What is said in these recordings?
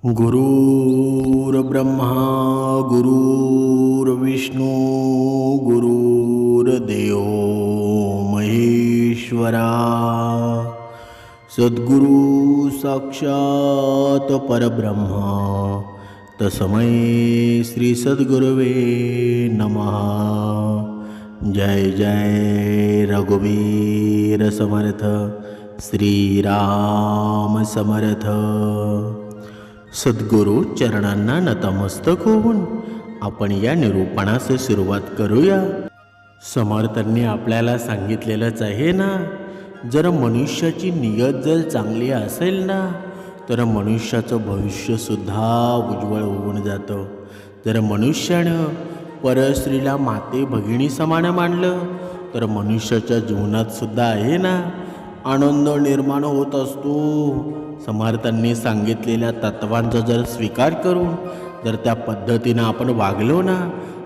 गुरुर्ब्रह्मा गुरुर्विष्णू गुरुर्देव महेश्वरा सद्गुरु साक्षात परब्रह्मा तस्मै श्री सद्गुरवे नमः। जय जय रघुवीर समर्थ श्रीराम समर्थ। सद्गुरु चरणांना नतमस्तक होऊन आपण या निरूपणास सुरुवात करूया। समर्थांनी आपल्याला सांगितलेलंच आहे ना, जर मनुष्याची नियत जर चांगली असेल ना तर मनुष्याचं भविष्यसुद्धा उज्ज्वल होऊन जातं। जर मनुष्यानं परस्त्रीला माते भगिनी समान मानलं तर मनुष्याच्या जीवनातसुद्धा आहे ना आनंद निर्माण होत असतो। समर्थांनी सांगितलेल्या तत्वांचा जर स्वीकार करून जर त्या पद्धतीनं आपण वागलो ना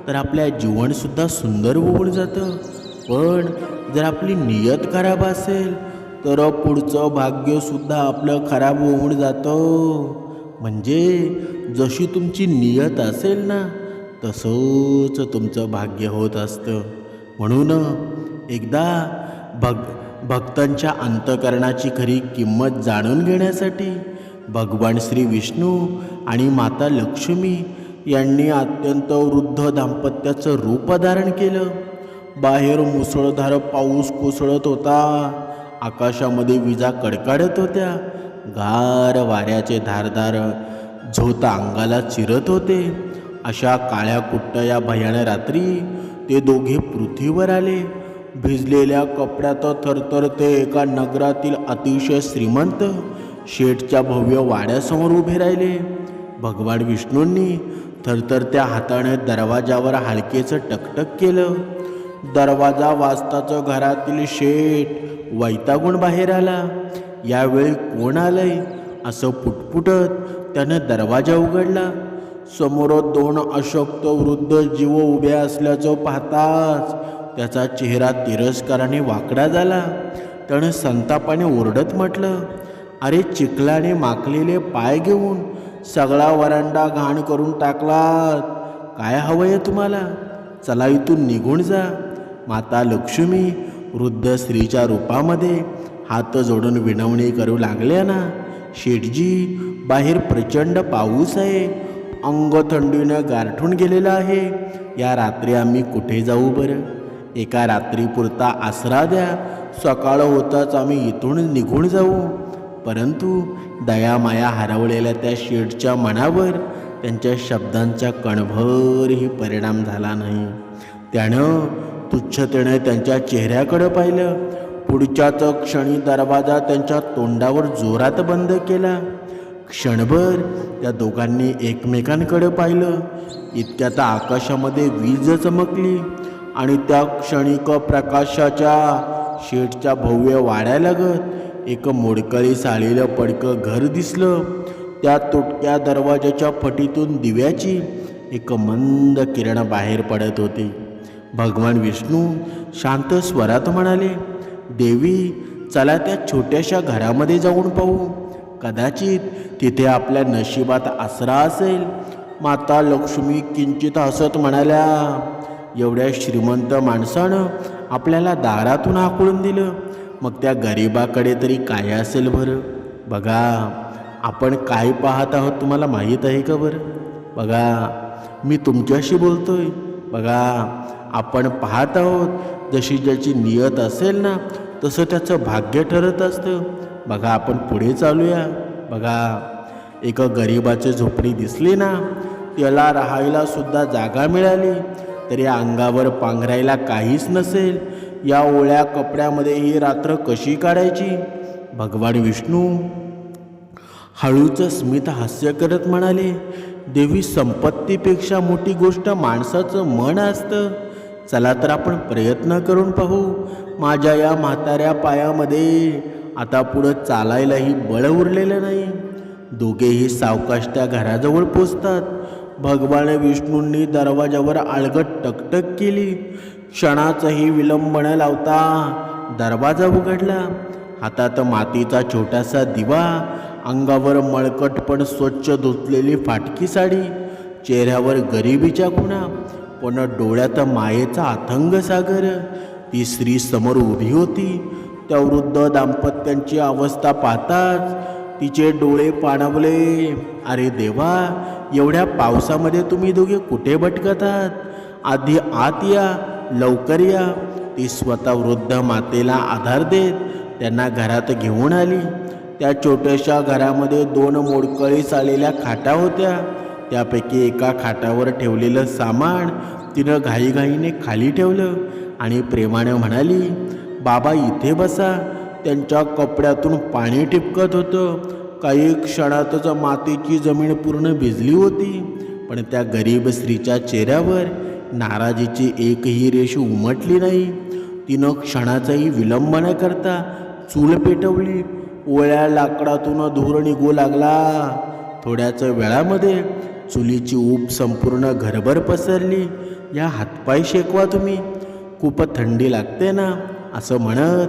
तर आपल्या जीवनसुद्धा सुंदर होऊन जातं। पण जर आपली नियत खराब असेल तर पुढचं भाग्यसुद्धा आपलं खराब होऊन जातं। म्हणजे जशी तुमची नियत असेल ना तसंच तुमचं भाग्य होत असतं। म्हणून एकदा भक्तांच्या अंतःकरणाची खरी किंमत जाणून घेण्यासाठी भगवान श्री विष्णू आणि माता लक्ष्मी यांनी अत्यंत वृद्ध दाम्पत्याचं रूप धारण केलं। बाहेर मुसळधार पाऊस कोसळत होता, आकाशामध्ये विजा कडकडत होत्या, गार वाऱ्याचे धारदार झोत अंगाला चिरत होते। अशा काळ्या कुट्ट या भयान रात्री ते दोघे पृथ्वीवर आले। भिजलेल्या कपड्यात थरथर ते एका नगरातील अतिशय श्रीमंत शेठच्या भव्य वाड्यासमोर उभे राहिले। भगवान विष्णूंनी थरथरत्या हाताने दरवाजावर हलकेचं टकटक केलं। दरवाजा वाजताच घरातील शेठ वैतागून बाहेर आला। यावेळी कोण आलंय असं पुटपुटत त्यानं दरवाजा उघडला। समोर दोन अशक्त वृद्ध जीव उभे असल्याचं पाहताच त्याचा चेहरा तिरस्काराने वाकडा झाला। त्यानं संतापाने ओरडत म्हटलं, अरे चिखलाने माखलेले पाय घेऊन सगळा वरांडा घाण करून टाकलात, काय हवंय तुम्हाला? चला इथून निघून जा। माता लक्ष्मी वृद्ध स्त्रीच्या रूपामध्ये हात जोडून विनवणी करू लागल्या ना, शेठजी बाहेर प्रचंड पाऊस आहे, अंग थंडीनं गारठून गेलेलं आहे, या रात्री आम्ही कुठे जाऊ बरं? एका रात्रीपुरता आसरा द्या, सकाळ होताच आम्ही इथून निघून जाऊ। परंतु दयामाया हरवलेल्या त्या शेठच्या मनावर त्यांच्या शब्दांचा कणभरही परिणाम झाला नाही। त्यानं तुच्छतेने त्यांच्या चेहऱ्याकडे पाहिलं। पुढच्याच क्षणी दरवाजा त्यांच्या तोंडावर जोरात बंद केला। क्षणभर त्या दोघांनी एकमेकांकडे पाहिलं। इतक्यात आकाशामध्ये वीज चमकली आणि त्या क्षणिक प्रकाशाच्या शेठच्या भव्य वाड्यालगत एक मोडकळी साळीलं पडकं घर दिसलं। त्या तुटक्या दरवाजाच्या फटीतून दिव्याची एक मंद किरण बाहेर पडत होती। भगवान विष्णू शांत स्वरात म्हणाले, देवी चला त्या छोट्याशा घरामध्ये जाऊन पाहू, कदाचित तिथे आपल्या नशिबात आसरा असेल। माता लक्ष्मी किंचित हसत म्हणाल्या, एवढ्या श्रीमंत माणसानं आपल्याला दारातून हाकलून दिलं, मग त्या गरिबाकडे तरी काय असेल बरं? बघा आपण काय पाहत आहोत तुम्हाला माहीत आहे का बरं? बघा मी तुमच्याशी बोलतोय, बघा आपण पाहत आहोत जशी ज्याची नियत असेल ना तसं त्याचं भाग्य ठरत असतं। बघा आपण पुढे चालूया। बघा एक गरिबाची झोपडी दिसली ना, त्याला राहायला सुद्धा जागा मिळाली तरी अंगावर पांघरायला काहीच नसेल, या ओळ्या कपड्यामध्ये ही रात्र कशी काढायची? भगवान विष्णू हळूच स्मित हास्य करत म्हणाले, देवी संपत्तीपेक्षा मोठी गोष्ट माणसाचं मन असतं। चला तर आपण प्रयत्न करून पाहू। माझ्या या म्हाताऱ्या पायामध्ये आता पुढं चालायलाही बळ उरलेलं नाही। दोघेही सावकाश त्या घराजवळ पोचतात। भगवान विष्णूंनी दरवाजावर आळगट टकटक केली। क्षणाचाही विलंब न लावता दरवाजा उघडला। हातात मातीचा छोटासा दिवा अंगावर मळकट पण स्वच्छ धुतलेली फाटकी साडी, चेहऱ्यावर गरिबीच्या खुणा, पण डोळ्यात मायेचा अथंग सागर. ती स्त्री समोर उभी होती. त्या वृद्ध दाम्पत्यांची अवस्था पाहताच तिचे डोळे पाणावले. अरे देवा, एवढ्या पावसामध्ये तुम्ही दोघे कुठे भटकतात? आधी आत या, लवकर या. ती स्वतः वृद्ध मातेला आधार देत त्यांना घरात घेऊन आली. त्या छोट्याशा घरामध्ये 2 मोडकळीस आलेल्या खाटा होत्या. त्यापैकी एका खाटावर ठेवलेलं सामान तिनं घाईघाईने खाली ठेवलं आणि प्रेमाने म्हणाली, बाबा इथे बसा. त्यांच्या कपड्यातून पाणी टिपकत होतं. काही क्षणातच मातीची जमीन पूर्ण भिजली होती. पण त्या गरीब स्त्रीच्या चेहऱ्यावर नाराजीची एकही रेष उमटली नाही. तिनं क्षणाचाही विलंब न करता चूल पेटवली. ओळ्या लाकडातून धूर निघू लागला. थोड्याच वेळामध्ये चुलीची ऊब संपूर्ण घरभर पसरली. या हातपाय शेकवा तुम्ही, खूप थंडी लागते ना, असं म्हणत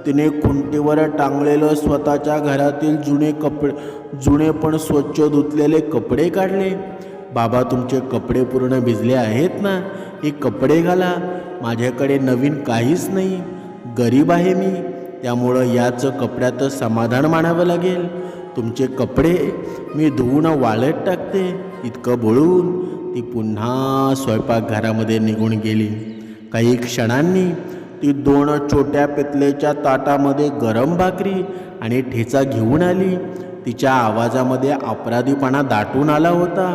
तिने खुंटीवर टांगलेलं स्वतःच्या घरातील जुने पण स्वच्छ धुतलेले कपडे काढले. बाबा तुमचे कपडे पूर्ण भिजले आहेत ना, हे कपडे घाला. माझ्याकडे नवीन काहीच नाही, गरीब आहे मी, त्यामुळं याच कपड्यात समाधान मानावं लागेल. तुमचे कपडे मी धुवून वाळत टाकते. इतकं बोलून ती पुन्हा स्वयंपाकघरामध्ये निघून गेली. काही क्षणांनी ती 2 छोट्या पितलेच्या ताटामध्ये गरम भाकरी आणि ठेचा घेऊन आली. तिच्या आवाजामध्ये अपराधीपणा दाटून आला होता.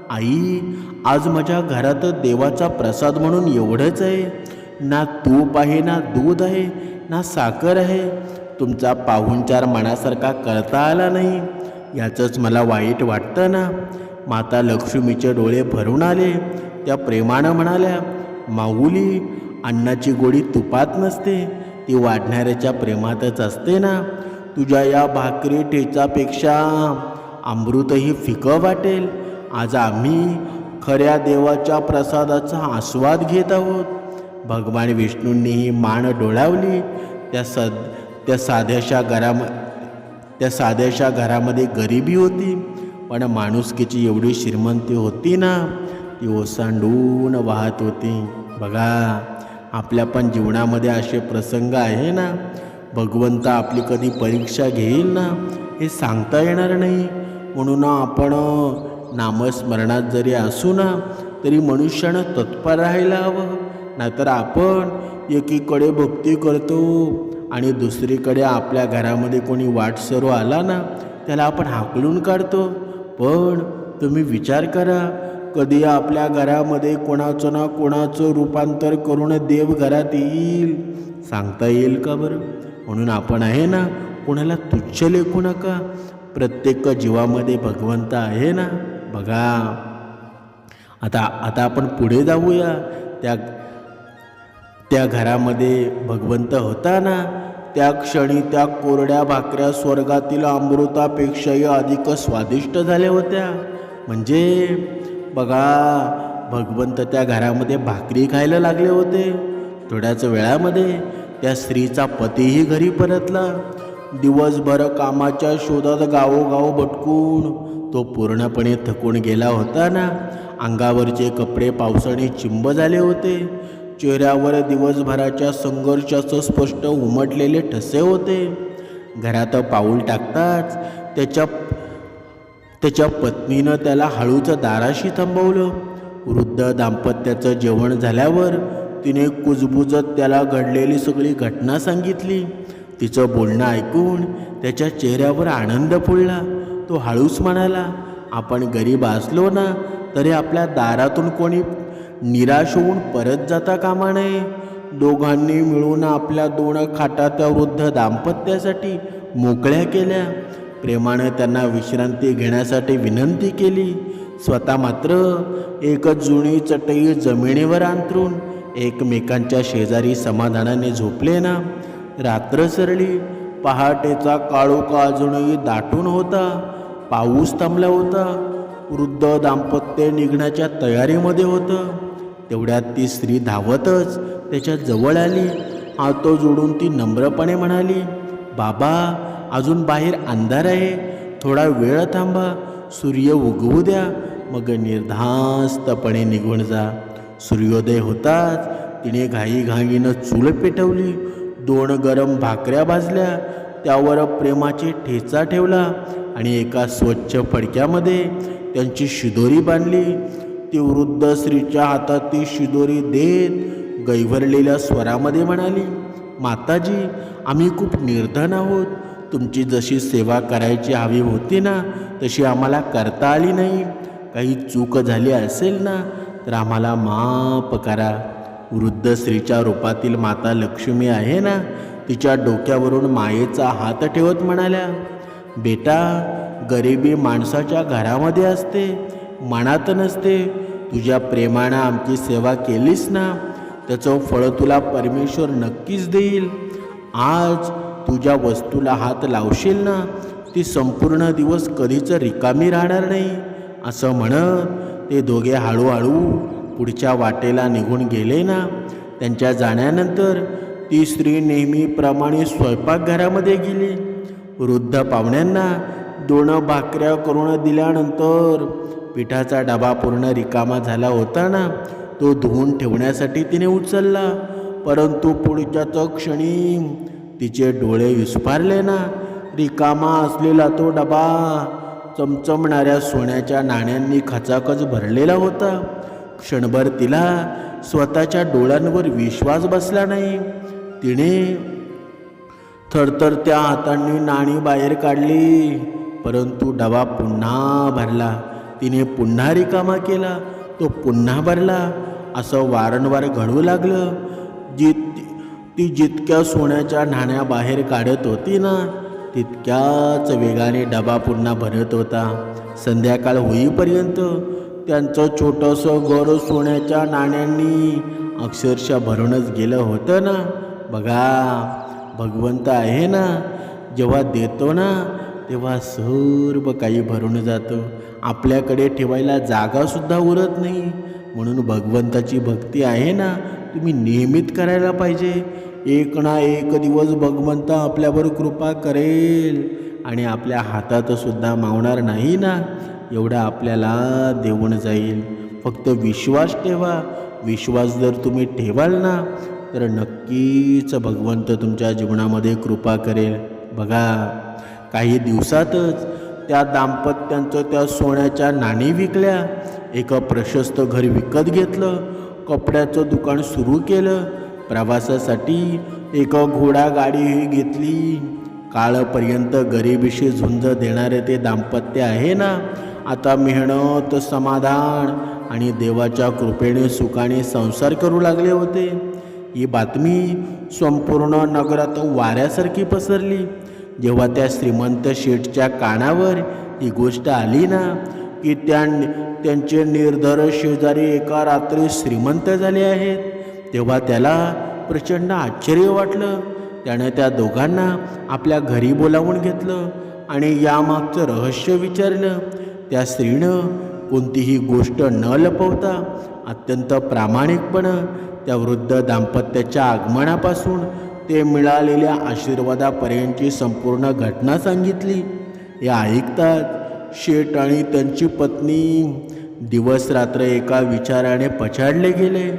आई, आज माझ्या घरात देवाचा प्रसाद म्हणून एवढंच आहे. ना तूप आहे, ना दूध आहे, ना साखर आहे. तुमचा पाहुणचार मनासारखा करता आला नाही, याचंच मला वाईट वाटतं ना. माता लक्ष्मीचे डोळे भरून आले. त्या प्रेमानं म्हणाल्या, माऊली, अन्नाची गोडी तुपात नसते, ती वाढणाऱ्याच्या प्रेमातच असते ना. तुझ्या या भाकरी ठेचापेक्षा अमृतही फिकं वाटेल. आज आम्ही खऱ्या देवाच्या प्रसादाचा आस्वाद घेत आहोत. भगवान विष्णूंनीही मान डोळावली. त्या साध्याशा घरामध्ये गरिबी होती, पण माणुसकीची एवढी श्रीमंती होती ना, ती ओसांडून वाहत होती. बघा, आपल्या पण जीवनामध्ये असे प्रसंग आहे ना. भगवंत आपली कधी परीक्षा घेईल ना, हे सांगता येणार नाही. म्हणून आपण नामस्मरणात जरी असू ना, तरी मनुष्यानं तत्पर राहायला हवं. नाहीतर आपण एकीकडे भक्ती करतो आणि दुसरीकडे आपल्या घरामध्ये कोणी वाटसरू आला ना, त्याला आपण हाकलून काढतो. पण तुम्ही विचार करा, कधी आपल्या घरामध्ये कोणाचं ना कोणाचं रूपांतर करून देव घरात येईल, सांगता येईल का बरं? म्हणून आपण आहे ना, कोणाला तुच्छ लेखू नका. प्रत्येक जीवामध्ये भगवंत आहे ना. बघा, आता आपण पुढे जाऊया. त्या घरामध्ये भगवंत होता ना, त्या क्षणी त्या कोरड्या भाकऱ्या स्वर्गातील अमृतापेक्षाही अधिक स्वादिष्ट झाल्या होत्या. म्हणजे बघा, भगवंत त्या घरामध्ये भाकरी खायला लागले होते. थोड्याच वेळामध्ये त्या स्त्रीचा पतीही घरी परतला. दिवसभर कामाच्या शोधात गावोगाव भटकून तो पूर्णपणे थकून गेला होता ना. अंगावरचे कपडे पावसाने चिंब झाले होते. चेहऱ्यावर दिवसभराच्या संघर्षाचं स्पष्ट उमटलेले ठसे होते. घरात पाऊल टाकताच त्याच्या पत्नीनं त्याला हळूच दाराशी थांबवलं. वृद्ध दाम्पत्याचं जेवण झाल्यावर तिने कुजबुजत त्याला घडलेली सगळी घटना सांगितली. तिचं बोलणं ऐकून त्याच्या चेहऱ्यावर आनंद फुलला. तो हळूच म्हणाला, आपण गरीब असलो ना, तरी आपल्या दारातून कोणी निराश होऊन परत जाता कामा नये. दोघांनी मिळून आपल्या 2 खाटा त्या वृद्ध दाम्पत्यासाठी मोकळ्या केल्या. प्रेमाने त्यांना विश्रांती घेण्यासाठी विनंती केली. स्वतः मात्र एक जुनी चटई जमिनीवर अंथरून एकमेकांच्या शेजारी समाधानाने झोपले ना. रात्र सरली. पहाटेचा काळोख अजूनही दाटून होता. पाऊस थांबला होता. वृद्ध दाम्पत्य निघण्याच्या तयारीमध्ये होतं. तेवढ्यात ती स्त्री धावतच त्याच्या जवळ आली. हात जोडून ती नम्रपणे म्हणाली, बाबा, अजून बाहेर अंधार आहे. थोडा वेळ थांबा, सूर्य उगवू द्या, मग निर्धास्तपणे निघून जा. सूर्योदय होताच तिने घाईघाईनं चूल पेटवली. 2 गरम भाकऱ्या भाजल्या, त्यावर प्रेमाची ठेचा ठेवला आणि एका स्वच्छ फडक्यामध्ये त्यांची शिदोरी बांधली. ती वृद्ध स्त्रीच्या हातात ती शिदोरी देत गैवरलेल्या स्वरामध्ये म्हणाली, माताजी, आम्ही खूप निर्धन आहोत. तुमची जशी सेवा करायची हवी होती ना, तशी आम्हाला करता आली नाही. काही चूक झाली असेल ना, तर आम्हाला माफ करा. वृद्ध स्त्रीच्या रूपातील माता लक्ष्मी आहे ना, तिच्या डोक्यावरून मायेचा हात ठेवत म्हणाल्या, बेटा, गरिबी माणसाच्या घरामध्ये असते, मनात नसते. तुझ्या प्रेमानं आमची सेवा केलीस ना, त्याचं फळ तुला परमेश्वर नक्कीच देईल. आज तुझ्या वस्तूला हात लावशील ना, ती संपूर्ण दिवस कधीच रिकामी राहणार नाही. असं म्हणत ते दोघे हळूहळू पुढच्या वाटेला निघून गेले ना. त्यांच्या जाण्यानंतर ती स्त्री नेहमीप्रमाणे स्वयंपाकघरामध्ये गेली. वृद्ध पाहुण्यांना 2 भाकऱ्या करून दिल्यानंतर पिठाचा डबा पूर्ण रिकामा झाला होता ना, तो धुवून ठेवण्यासाठी तिने उचलला. परंतु पुढच्याच क्षणी तिचे डोळे विस्फारले ना. रिकामा असलेला तो डबा चमचमणाऱ्या सोन्याच्या नाण्यांनी खचाखच भरलेला होता. क्षणभर तिला स्वतःच्या डोळ्यांवर विश्वास बसला नाही. तिने थरथरत्या हातांनी नाणी बाहेर काढली, परंतु डबा पुन्हा भरला. तिने पुन्हा रिकामा केला, तो पुन्हा भरला. असं वारंवार घडू लागलं. ती जितक्या सोन्याच्या नाण्या बाहेर काढत होती ना, तितक्याच वेगाने डबा पुन्हा भरत होता. संध्याकाळ होईपर्यंत त्यांचं छोटंसं घर सोन्याच्या नाण्यांनी अक्षरशः भरूनच गेलं होतं ना. बघा, भगवंत आहे ना, जेव्हा देतो ना, तेव्हा सर्व काही भरून जातं. आपल्याकडे ठेवायला जागासुद्धा उरत नाही. म्हणून भगवंताची भक्ती आहे ना, तुम्ही नियमित करायला पाहिजे. एक ना एक दिवस भगवंत आपल्यावर कृपा करेल आणि आपल्या हातात सुद्धा मावणार नाही ना, एवढं आपल्याला देऊन जाईल. फक्त विश्वास ठेवा. विश्वास जर तुम्ही ठेवाल ना, तर नक्कीच भगवंत तुमच्या जीवनामध्ये कृपा करेल. बघा, काही दिवसातच त्या दाम्पत्यांचं त्या सोन्याच्या नाणी विकल्या. एक प्रशस्त घर विकत घेतलं. कपड्याचं दुकान सुरू केलं. प्रवासासाठी एक घोडागाडीही घेतली. काळपर्यंत गरिबीशी झुंज देणारे ते दाम्पत्य आहे ना, आता मेहनत, समाधान आणि देवाच्या कृपेने सुखाने संसार करू लागले होते. ही बातमी संपूर्ण नगरात वाऱ्यासारखी पसरली. जेव्हा त्या श्रीमंत शेठच्या कानावर ही गोष्ट आली ना, की त्यांचे निर्धर शेजारी एका रात्री श्रीमंत झाले आहेत, तेव्हा त्याला प्रचंड आश्चर्य वाटलं. त्याने त्या दोघांना आपल्या घरी बोलावून घेतलं आणि यामागचं रहस्य विचारलं. त्या स्त्रीनं कोणतीही गोष्ट न लपवता अत्यंत प्रामाणिकपणं त्या वृद्ध दाम्पत्याच्या आगमनापासून ते मिळालेल्या आशीर्वादापर्यंतची संपूर्ण घटना सांगितली. या ऐकताच शेठ आणि त्यांची पत्नी दिवसरात्र एका विचाराने पछाडले गेले.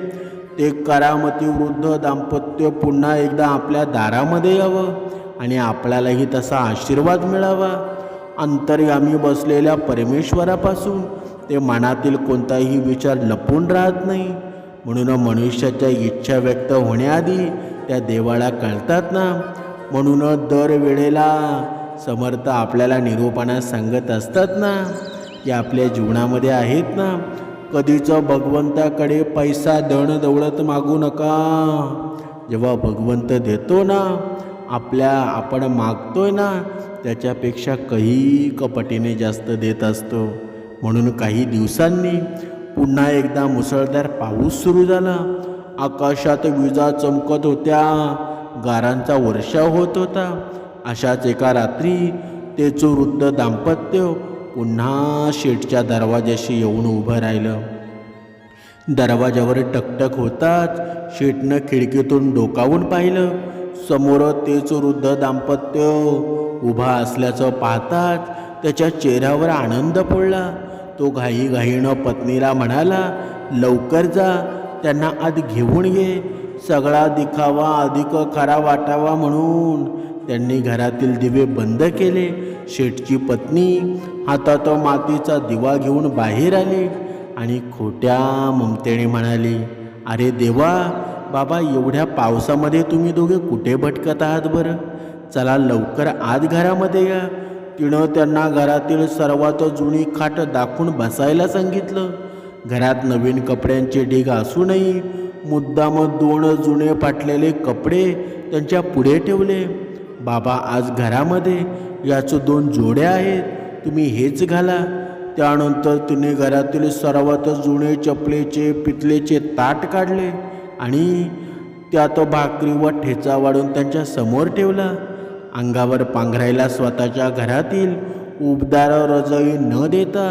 ते करामती वृद्ध दाम्पत्य पुन्हा एकदा आपल्या दारामध्ये यावं आणि आपल्यालाही तसा आशीर्वाद मिळावा. अंतर्यामी बसलेल्या परमेश्वरापासून ते मनातील कोणताही विचार लपून राहत नाही. म्हणून मनुष्याच्या इच्छा व्यक्त होण्याआधी त्या देवाला कळतात ना. म्हणून दर वेळेला समर्थ आपल्याला निरूपणा सांगत असतात ना, की आपल्या जीवनामध्ये आहेत ना, कधीच भगवंताकडे पैसा धन दौलत मागू नका. जेव्हा भगवंत देतो ना, आपण मागतोय ना, त्याच्यापेक्षा काही पटीने जास्त देत असतो. म्हणून काही दिवसांनी पुन्हा एकदा मुसळधार पाऊस सुरू झाला. आकाशात विजा चमकत होत्या. गारांचा वर्षाव होत होता. अशाच एका रात्री तेच वृद्ध दाम्पत्य पुन्हा शेठच्या दरवाजाशी येऊन उभं राहिलं. दरवाजावर टकटक होताच शेठनं खिडकीतून डोकावून पाहिलं. समोर तेच वृद्ध दाम्पत्य उभा असल्याचं पाहताच त्याच्या चेहऱ्यावर आनंद पडला. तो घाईघाईनं पत्नीला म्हणाला, लवकर जा, त्यांना आत घेऊन ये. सगळा दिखावा अधिक खरा वाटावा म्हणून त्यांनी घरातील दिवे बंद केले. शेठची पत्नी हातात मातीचा दिवा घेऊन बाहेर आली आणि खोट्या ममतेने म्हणाली, अरे देवा, बाबा, एवढ्या पावसामध्ये तुम्ही दोघे कुठे भटकत आहात बरं? चला लवकर आत घरामध्ये या. तिनं त्यांना घरातील सर्वात जुनी खाट दाखवून बसायला सांगितलं. घरात नवीन कपड्यांचे ढीग असूनही मुद्दाम 2 जुने फाटलेले कपडे त्यांच्या पुढे ठेवले. बाबा, आज घरामध्ये याच 2 जोड्या आहेत, तुम्ही हेच घाला. त्यानंतर तिने घरातील सर्वात जुने चपलेचे पितलेचे ताट काढले आणि त्यात भाकरी व ठेचा वाढून त्यांच्या समोर ठेवला. अंगावर पांघरायला स्वतःच्या घरातील उबदार रजाई न देता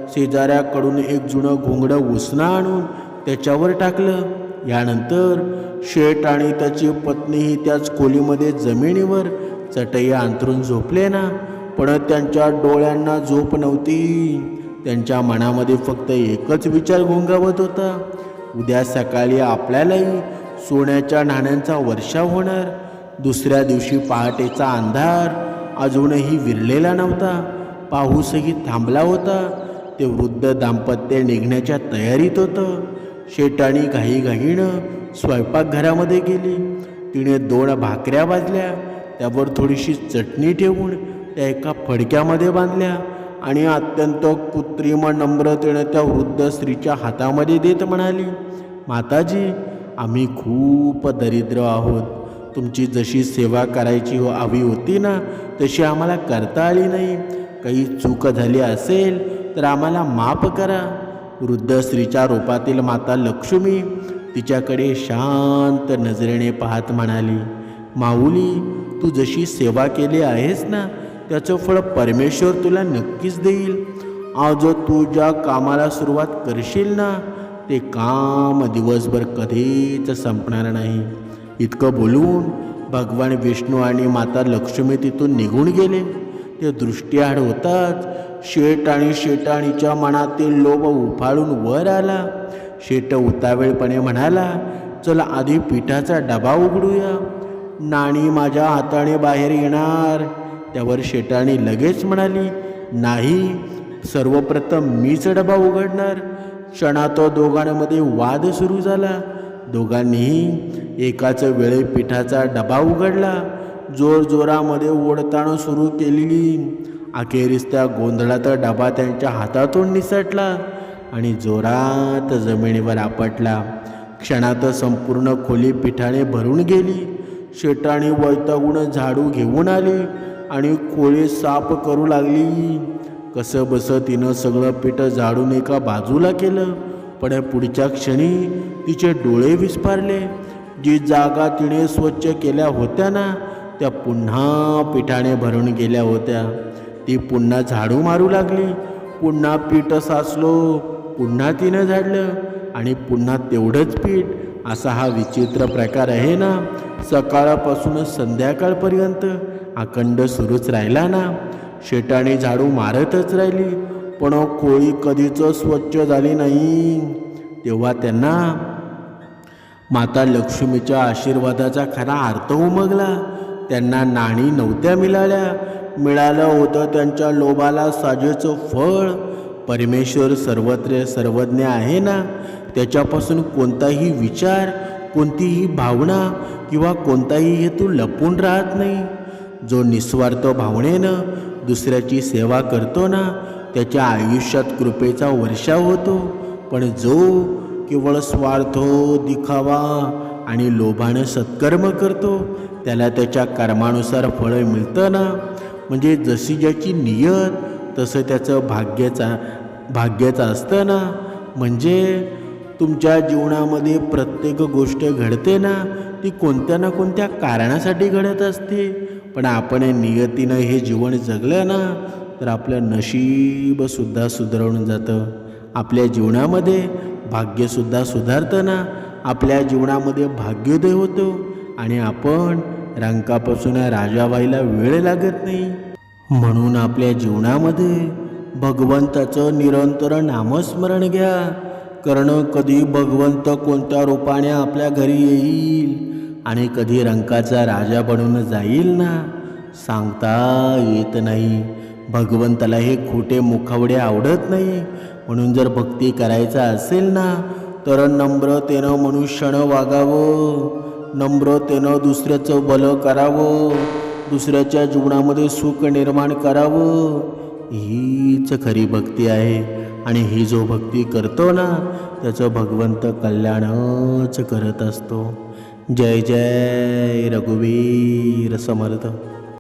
शेजाऱ्याकडून एक जुनं घोंगडं उसणं आणून त्याच्यावर टाकलं. यानंतर शेठ आणि त्याची पत्नीही त्याच खोलीमध्ये जमिनीवर चटई अंथरून झोपले ना. पण त्यांच्या डोळ्यांना झोप नव्हती. त्यांच्या मनामध्ये फक्त एकच विचार घोंगावत होता, उद्या सकाळी आपल्यालाही सोन्याच्या नाण्यांचा वर्षाव होणार. दुसऱ्या दिवशी पहाटेचा अंधार अजूनही विरलेला नव्हता. पाऊसही थांबला होता. ते वृद्ध दाम्पत्य निघण्याच्या तयारीत होतं. शेठाणी घाईघाईनं स्वयंपाकघरामध्ये गेली. तिने 2 भाकऱ्या भाजल्या, त्यावर थोडीशी चटणी ठेवून त्या एका फडक्यामध्ये बांधल्या आणि अत्यंत कृत्रिम नम्रतेने त्या वृद्ध स्त्रीच्या हातामध्ये देत म्हणाली, माताजी, आम्ही खूप दरिद्र आहोत. तुमची जशी सेवा करायची हवी होती ना, तशी आम्हाला करता आली नाही. काही चूक झाली असेल तर आम्हाला माफ करा. वृद्ध स्त्रीच्या रूपातील माता लक्ष्मी तिच्याकडे शांत नजरेने पाहत म्हणाली, माऊली, तू जशी सेवा केली आहेस ना, त्याचं फळ परमेश्वर तुला नक्कीच देईल. आज तू ज्या कामाला सुरुवात करशील ना, ते काम दिवसभर कधीच संपणार नाही. इतकं बोलून भगवान विष्णू आणि माता लक्ष्मी तिथून निघून गेले. ते दृष्टीआड होताच शेठ आणि शेठाणीच्या मनातील लोभ उफाळून वर आला. शेठ उतावेळपणे म्हणाला, चला आधी पिठाचा डबा उघडूया, नाणी माझ्या हाताने बाहेर येणार. त्यावर शेठाणी लगेच म्हणाली, नाही, सर्वप्रथम मीच डबा उघडणार. क्षणात दोघांमध्ये वाद सुरू झाला. दोघांनीही एकाच वेळी पिठाचा डबा उघडला. जोरजोरामध्ये ओढताना सुरू केलेली. अखेरीस त्या गोंधळात डबा त्यांच्या हातातून निसटला आणि जोरात जमिनीवर आपटला. क्षणात संपूर्ण खोली पिठाने भरून गेली. शेठाणी वैतागून झाडू घेऊन आली आणि खोली साफ करू लागली. कसं बसं तिनं सगळं पीठ झाडून एका बाजूला केलं. पण पुढच्या क्षणी तिचे डोळे विस्फारले. जी जागा तिने स्वच्छ केल्या होत्या ना, त्या पुन्हा पिठाने भरून गेल्या होत्या. ती पुन्हा झाडू मारू लागली. पुन्हा पीठ साचलो. पुन्हा तिनं झाडलं आणि पुन्हा तेवढंच पीठ. असा हा विचित्र प्रकार आहे ना, सकाळपासून संध्याकाळपर्यंत अखंड सुरूच राहिला ना. शेठाणी झाडू मारतच राहिली, पण खोळी कधीच स्वच्छ झाली नाही. तेव्हा त्यांना माता लक्ष्मीच्या आशीर्वादाचा खरा अर्थ उमगला. त्यांना नाणी नव्हत्या मिळालं होतं त्यांच्या लोभाला साजेचं फळ. परमेश्वर सर्वत्र सर्वज्ञ आहे ना, त्याच्यापासून कोणताही विचार, कोणतीही भावना किंवा कोणताही हेतू लपून राहत नाही. जो निस्वार्थ भावनेनं दुसऱ्याची सेवा करतो ना, त्याच्या आयुष्यात कृपेचा वर्षाव होतो. पण जो केवळ स्वार्थ, दिखावा आणि लोभानं सत्कर्म करतो, त्याला त्याच्या कर्मानुसार फळ मिळतं ना. म्हणजे जशी ज्याची नियत तसं त्याचं भाग्याचं असतं ना. म्हणजे तुमच्या जीवनामध्ये प्रत्येक गोष्ट घडते ना, ती कोणत्या ना कोणत्या कारणासाठी घडत असते. पण आपण नियतीनं हे जीवन जगलं ना, तर आपलं नशीबसुद्धा सुधारून जातं. आपल्या जीवनामध्ये भाग्यसुद्धा सुधारतं ना. आपल्या जीवनामध्ये भाग्योदय होतो आणि आपण रंकापासून राजा व्हायला वेळ लागत नाही. म्हणून आपल्या जीवनामध्ये भगवंताचं निरंतर नामस्मरण घ्या. कारण कधी भगवंत कोणत्या रूपाने आपल्या घरी येईल आणि कधी रंकाचा राजा बनून जाईल ना, सांगता येत नाही. भगवंताला हे खोटे मुखवडे आवडत नाही. म्हणून जर भक्ती करायचा असेल ना, तर नम्रतेनं मनुष्यानं वागावं, नम्रतेनं दुसऱ्याचं भलं करावं, दुसऱ्याच्या जीवनामध्ये सुख निर्माण करावं. हीच खरी भक्ती आहे. आणि ही जो भक्ती करतो ना, त्याचं भगवंत कल्याणच करत असतो. जय जय रघुवीर समर्थ.